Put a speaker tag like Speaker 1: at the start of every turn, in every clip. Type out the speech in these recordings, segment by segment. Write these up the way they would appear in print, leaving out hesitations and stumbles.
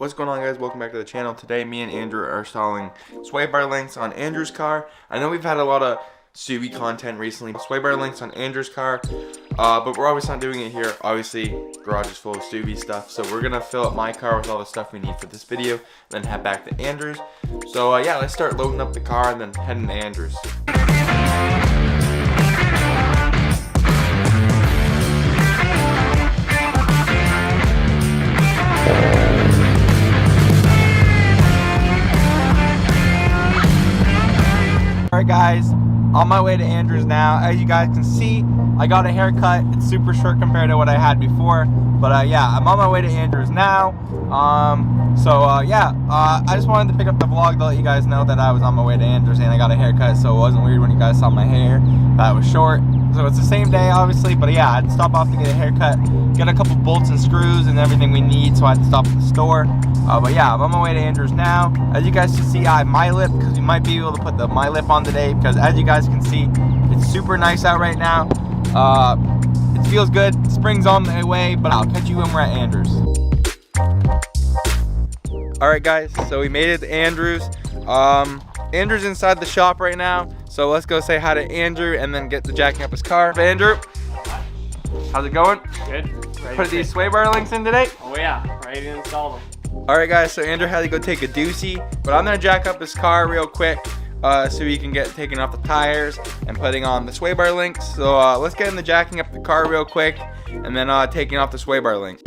Speaker 1: What's going on, guys? Welcome back to the channel. Today me and Andrew are installing sway bar links on Andrew's car. I know we've had a lot of Subi content recently, sway bar links on Andrew's car, but we're obviously not doing it here. Obviously garage is full of Subi stuff, so we're gonna fill up my car with all the stuff we need for this video, then head back to Andrew's. So yeah, let's start loading up the car and then heading to Andrew's. Alright guys, on my way to Andrew's now. As you guys can see, I got a haircut. It's super short compared to what I had before, but yeah, I'm on my way to Andrew's now. I just wanted to pick up the vlog to let you guys know that I was on my way to Andrew's and I got a haircut, so it wasn't weird when you guys saw my hair that was short. So it's the same day obviously, but yeah, I had to stop off to get a haircut, get a couple bolts and screws and everything we need, so I had to stop at the store. But yeah, I'm on my way to Andrew's now. As you guys can see, I have my lip because we might be able to put the my lip on today, because as you guys can see, it's super nice out right now. It feels good. Spring's on the way, but I'll catch you when we're at Andrew's. Alright guys, so we made it to Andrew's. Andrew's inside the shop right now, so let's go say hi to Andrew and then get to jacking up his car. Andrew, how's it going?
Speaker 2: Good.
Speaker 1: Put these sway bar links in today?
Speaker 2: Oh yeah, ready to install them.
Speaker 1: Alright guys, so Andrew had to go take a doozy, but I'm gonna jack up his car real quick so he can get taking off the tires and putting on the sway bar links. So let's get into jacking up the car real quick and then taking off the sway bar links.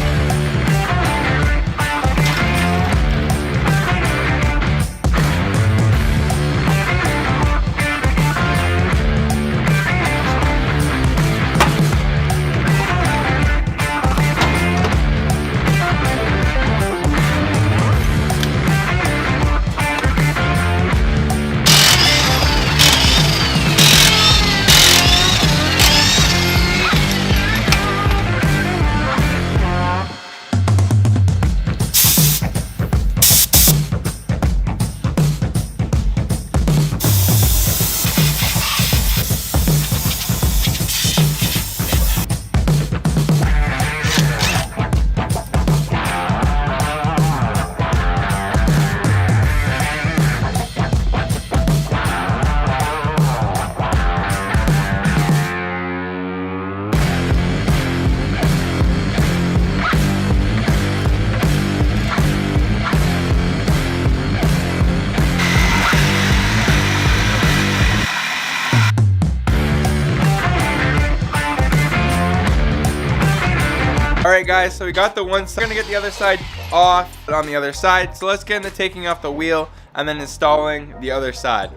Speaker 1: Alright guys, so we got the one side. We're gonna get the other side off on the other side. So let's get into taking off the wheel and then installing the other side.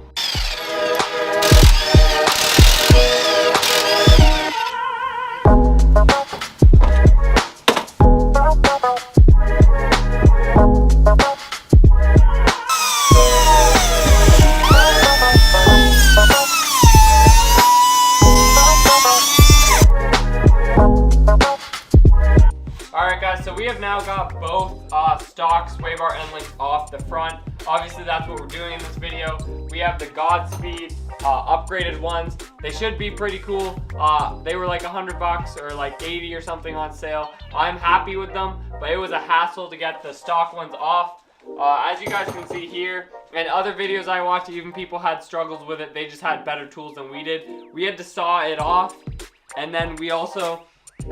Speaker 2: So we have now got both stock sway bar end links off the front. Obviously that's what we're doing in this video. We have the Godspeed upgraded ones. They should be pretty cool. They were like $100 or like 80 or something on sale. I'm happy with them, but it was a hassle to get the stock ones off. As you guys can see here, and other videos I watched, even people had struggles with it. They just had better tools than we did. We had to saw it off, and then we also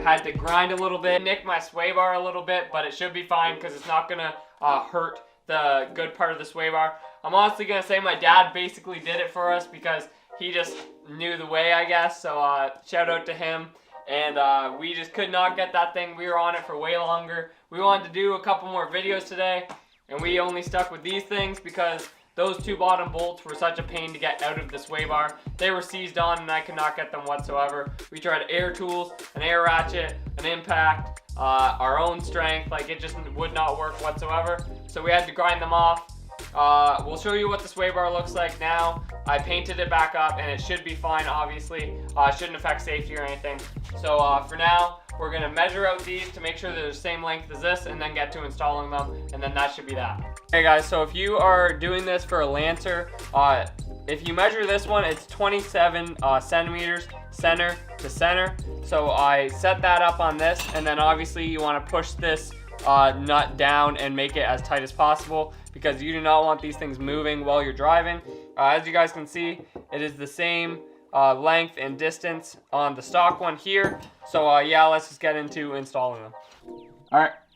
Speaker 2: had to grind a little bit, nick my sway bar a little bit, but it should be fine because it's not gonna hurt the good part of the sway bar. I'm honestly gonna say my dad basically did it for us because he just knew the way, I guess. So shout out to him. And we just could not get that thing. We were on it for way longer. We wanted to do a couple more videos today, and we only stuck with these things because those two bottom bolts were such a pain to get out of the sway bar. They were seized on and I could not get them whatsoever. We tried air tools, an air ratchet, an impact, our own strength, like it just would not work whatsoever. So we had to grind them off. We'll show you what the sway bar looks like now. I painted it back up and it should be fine, obviously. It shouldn't affect safety or anything. So for now, we're gonna measure out these to make sure they're the same length as this and then get to installing them, and then that should be that. Okay guys, so if you are doing this for a Lancer, if you measure this one, it's 27 centimeters center to center. So I set that up on this, and then obviously you wanna push this nut down and make it as tight as possible, because you do not want these things moving while you're driving. As you guys can see, it is the same length and distance on the stock one here. So yeah, let's just get into installing them.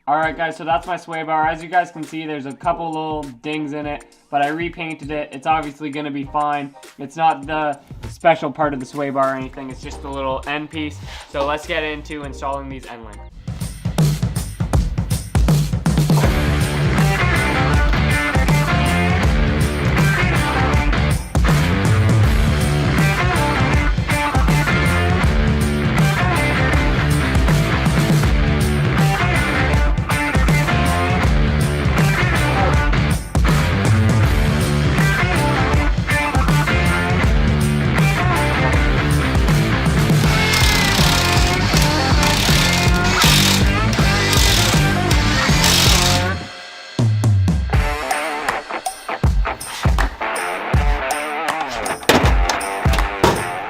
Speaker 2: Alright guys, so that's my sway bar. As you guys can see, there's a couple little dings in it, but I repainted it. It's obviously going to be fine. It's not the special part of the sway bar or anything, it's just the little end piece. So let's get into installing these end links.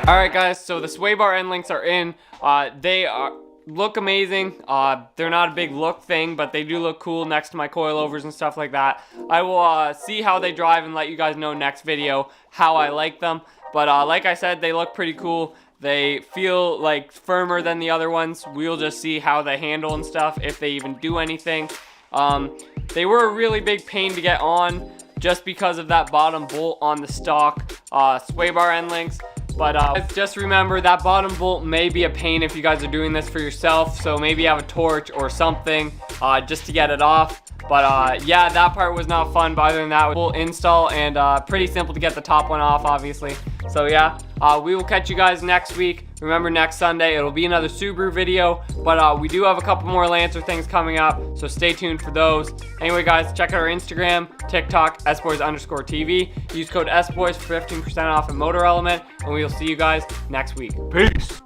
Speaker 2: Alright guys, so the sway bar end links are in. They look amazing. They're not a big look thing, but they do look cool next to my coilovers and stuff like that. I will see how they drive and let you guys know next video how I like them. But like I said, they look pretty cool. They feel like firmer than the other ones. We'll just see how they handle and stuff, if they even do anything. They were a really big pain to get on just because of that bottom bolt on the stock sway bar end links. But just remember, that bottom bolt may be a pain if you guys are doing this for yourself, so maybe have a torch or something just to get it off. But yeah, that part was not fun, but other than that, full install and pretty simple to get the top one off, obviously. So yeah, we will catch you guys next week. Remember, next Sunday it'll be another Subaru video, but we do have a couple more Lancer things coming up, so stay tuned for those. Anyway guys, check out our Instagram, TikTok, sboys_TV. Use code sboys for 15% off at Motor Element, and we will see you guys next week. Peace.